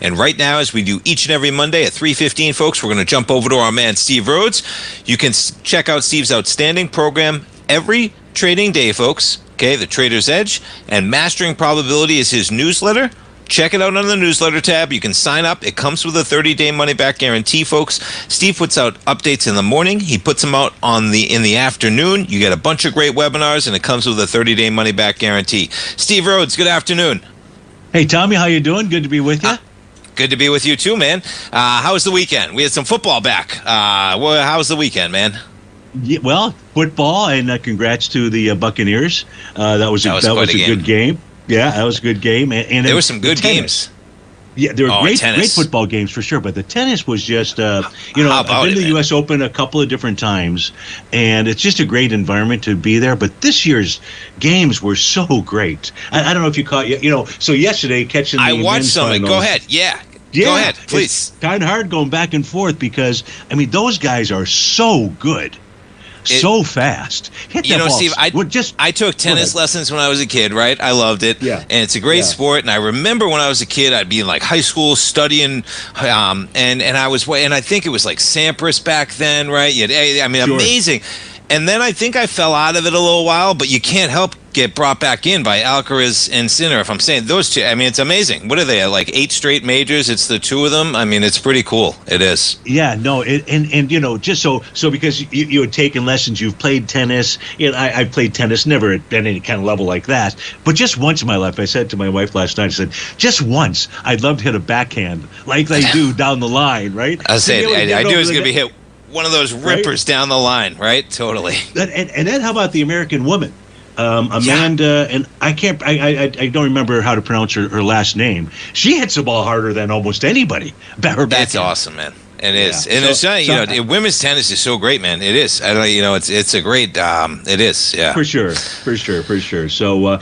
And right now, as we do each and every Monday at 3:15, folks, we're going to jump over to our man, Steve Rhodes. You can check out Steve's outstanding program every trading day, folks. Okay, the Trader's Edge. And Mastering Probability is his newsletter. Check it out on the newsletter tab. You can sign up. It comes with a 30-day money-back guarantee, folks. Steve puts out updates in the morning. He puts them out in the afternoon. You get a bunch of great webinars, and it comes with a 30-day money-back guarantee. Steve Rhodes, good afternoon. Hey, Tommy, how you doing? Good to be with you. Good to be with you too, man. How was the weekend? We had some football back. How was the weekend, man? Yeah, well, football, and congrats to the Buccaneers. That was a good game. Yeah, that was a good game. And there were some good games. Yeah, there were great football games for sure, but the tennis was just, I've been to the U.S. Open a couple of different times, and it's just a great environment to be there. But this year's games were so great. I don't know if you caught, so yesterday catching the I watched some of it. Go ahead. Yeah. Go ahead, please. It's kind of hard going back and forth because, those guys are so good. So fast. Hit that ball. Steve, I took tennis lessons when I was a kid, right? I loved it. Yeah. And it's a great sport. And I remember when I was a kid, I'd be in like high school studying, and I think it was like Sampras back then, right? Sure. Amazing. And then I think I fell out of it a little while, but you can't help get brought back in by Alcaraz and Sinner. If I'm saying those two, it's amazing. What are they, like 8 straight majors? It's the two of them. It's pretty cool. It is. Yeah, no, just so because you had taken lessons, you've played tennis. I've played tennis, never at any kind of level like that, but just once in my life, I said to my wife last night, I said, just once, I'd love to hit a backhand like they do down the line, right? I knew it was going to be hit. One of those rippers down the line, right? Totally. And then how about the American woman? Amanda, and I don't remember how to pronounce her last name. She hits the ball harder than almost anybody. It's awesome, man. It is, and women's tennis is so great, man. It is. It's a great. It is, yeah. For sure. So,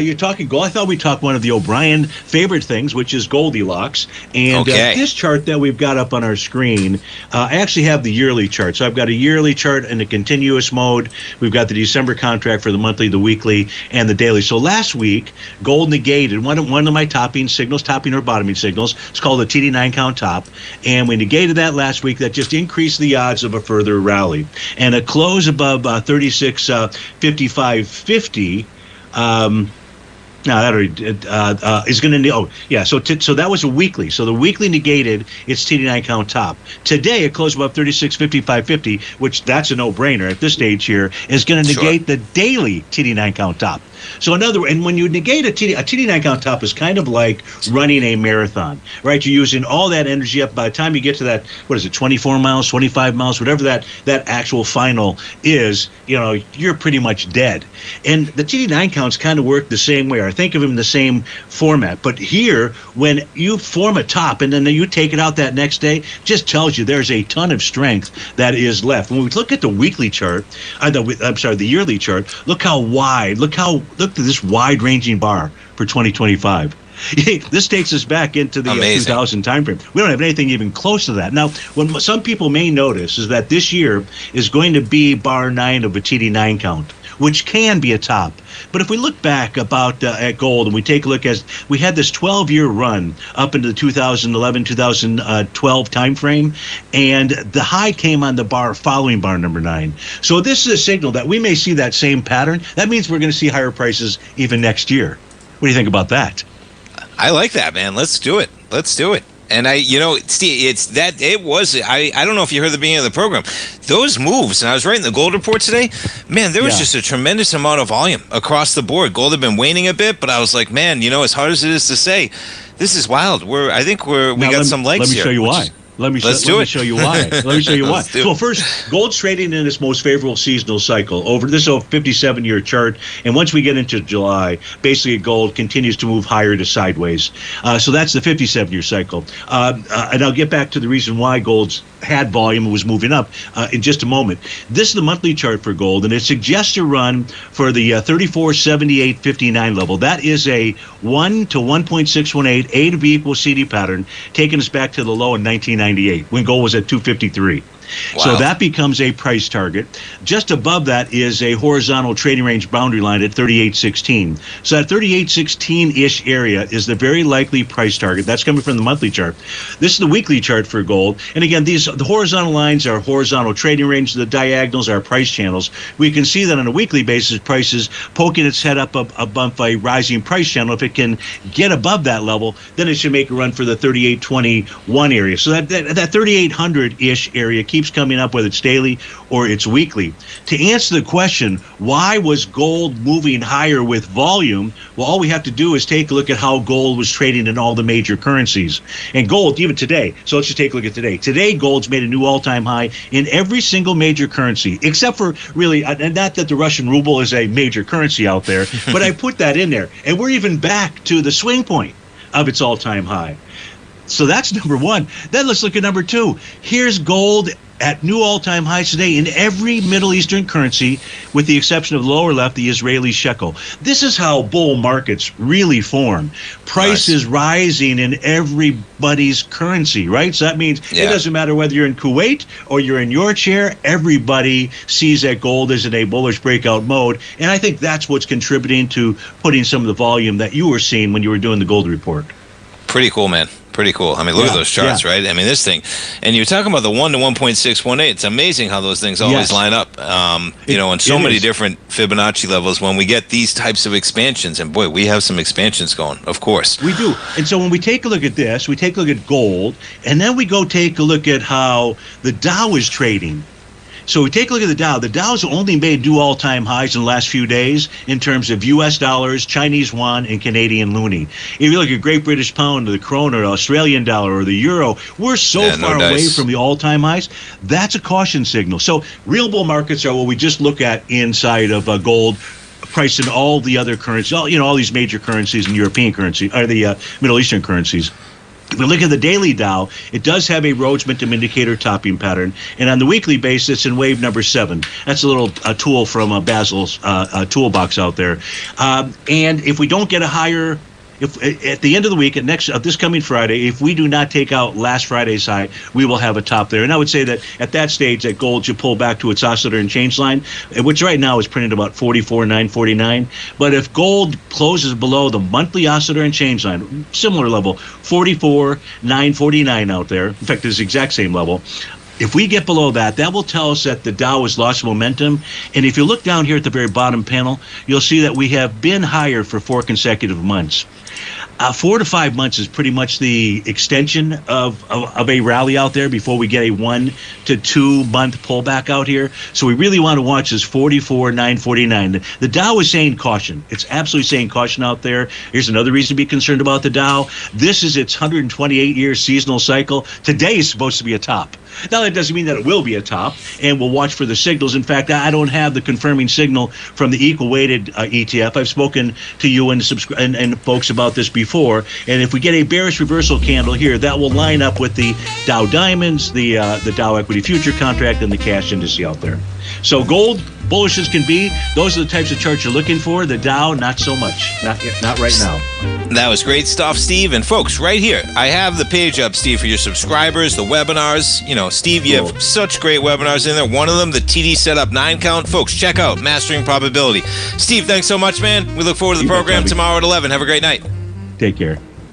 you're talking gold. I thought we'd talk one of the O'Brien favorite things, which is Goldilocks. And this chart that we've got up on our screen, I actually have the yearly chart. So I've got a yearly chart in the continuous mode. We've got the December contract for the monthly, the weekly, and the daily. So last week, gold negated one of my topping or bottoming signals. It's called the TD9 count top, and we negated that last week. That just increased the odds of a further rally, and a close above 36.55.50. Is going to. So that was a weekly. So the weekly negated its TD9 count top. Today it closed above 36.55.50, which that's a no-brainer at this stage here. Is going to negate the daily TD9 count top. So and when you negate a TD9 count top is kind of like running a marathon, right? You're using all that energy up. By the time you get to that, 24 miles, 25 miles, whatever that actual final is, you're pretty much dead. And the TD9 counts kind of work the same way, or think of them in the same format. But here, when you form a top and then you take it out that next day, just tells you there's a ton of strength that is left. When we look at the weekly chart, the yearly chart, look at this wide-ranging bar for 2025. This takes us back into the 2000 timeframe. We don't have anything even close to that. Now, what some people may notice is that this year is going to be bar 9 of a TD9 count, which can be a top. But if we look back at gold and we take a look we had this 12-year run up into the 2011-2012 timeframe, and the high came on the bar following bar number 9. So this is a signal that we may see that same pattern. That means we're going to see higher prices even next year. What do you think about that? I like that, man. Let's do it. And Steve, I don't know if you heard the beginning of the program. Those moves, and I was writing the gold report today, man, there was just a tremendous amount of volume across the board. Gold had been waning a bit, but I was like, man, as hard as it is to say, this is wild. We got some legs here. Let me show you why. Let me show you why. So first, gold's trading in its most favorable seasonal cycle. This is a 57-year chart, and once we get into July, basically gold continues to move higher to sideways. So that's the 57-year cycle. And I'll get back to the reason why gold's had volume and was moving up in just a moment. This is the monthly chart for gold, and it suggests a run for the 34.78.59 level. That is a 1 to 1.618 A to B equals CD pattern, taking us back to the low in 1998 when gold was at 253. Wow. So that becomes a price target. Just above that is a horizontal trading range boundary line at 38.16. So that 38.16-ish area is the very likely price target. That's coming from the monthly chart. This is the weekly chart for gold. And again, the horizontal lines are horizontal trading range. The diagonals are price channels. We can see that on a weekly basis, prices poking its head up above a rising price channel. If it can get above that level, then it should make a run for the 38.21 area. So that 3,800-ish area keeps coming up, whether it's daily or it's weekly. To answer the question, why was gold moving higher with volume? Well, all we have to do is take a look at how gold was trading in all the major currencies. And gold, even today, so let's just take a look at today. Today, gold's made a new all-time high in every single major currency, except for really, and not that the Russian ruble is a major currency out there, but I put that in there. And we're even back to the swing point of its all-time high. So that's number one. Then let's look at number two. Here's gold at new all-time highs today in every Middle Eastern currency, with the exception of the lower left, the Israeli shekel. This is how bull markets really form. Prices rising in everybody's currency, right? So that means it doesn't matter whether you're in Kuwait or you're in your chair, everybody sees that gold is in a bullish breakout mode. And I think that's what's contributing to putting some of the volume that you were seeing when you were doing the gold report. Pretty cool, man. Pretty cool. I mean, look at those charts, right? I mean, this thing, and you're talking about the 1 to 1.618. It's amazing how those things always line up, in so many different Fibonacci levels when we get these types of expansions. And boy, we have some expansions going, of course. We do. And so when we take a look at this, we take a look at gold, and then we go take a look at how the Dow is trading. So we take a look at the Dow. The Dow's only made new all-time highs in the last few days in terms of U.S. dollars, Chinese yuan, and Canadian loonie. If you look at Great British Pound, the Krona, Australian dollar, or the euro, we're so far away from the all-time highs. That's a caution signal. So real bull markets are what we just look at inside of gold, priced in all the other currencies, all these major currencies and European currency, or the Middle Eastern currencies. If we look at the daily Dow, it does have a Rhodes Momentum Indicator topping pattern. And on the weekly basis, it's in wave number 7. That's a little tool from Basil's toolbox out there. And if we don't get a higher, if at the end of the week, this coming Friday, if we do not take out last Friday's high, we will have a top there. And I would say that at that stage, that gold should pull back to its oscillator and change line, which right now is printed about 44,949. But if gold closes below the monthly oscillator and change line, similar level, 44,949 out there. In fact, it's the exact same level. If we get below that, that will tell us that the Dow has lost momentum. And if you look down here at the very bottom panel, you'll see that we have been higher for 4 consecutive months. 4 to 5 months is pretty much the extension of a rally out there before we get a 1 to 2 month pullback out here. So we really want to watch this 44,949. The Dow is saying caution. It's absolutely saying caution out there. Here's another reason to be concerned about the Dow. This is its 128-year seasonal cycle. Today is supposed to be a top. Now, that doesn't mean that it will be a top, and we'll watch for the signals. In fact, I don't have the confirming signal from the equal-weighted ETF. I've spoken to you and folks about this before, and if we get a bearish reversal candle here, that will line up with the Dow Diamonds, the Dow Equity Future Contract, and the cash indice out there. So gold, bullish as can be. Those are the types of charts you're looking for. The Dow, not so much. Not right now. That was great stuff, Steve. And folks, right here, I have the page up, Steve, for your subscribers, the webinars. Steve, you have such great webinars in there. One of them, the TD Setup 9 count. Folks, check out Mastering Probability. Steve, thanks so much, man. We look forward to the program tomorrow at 11. Have a great night. Take care.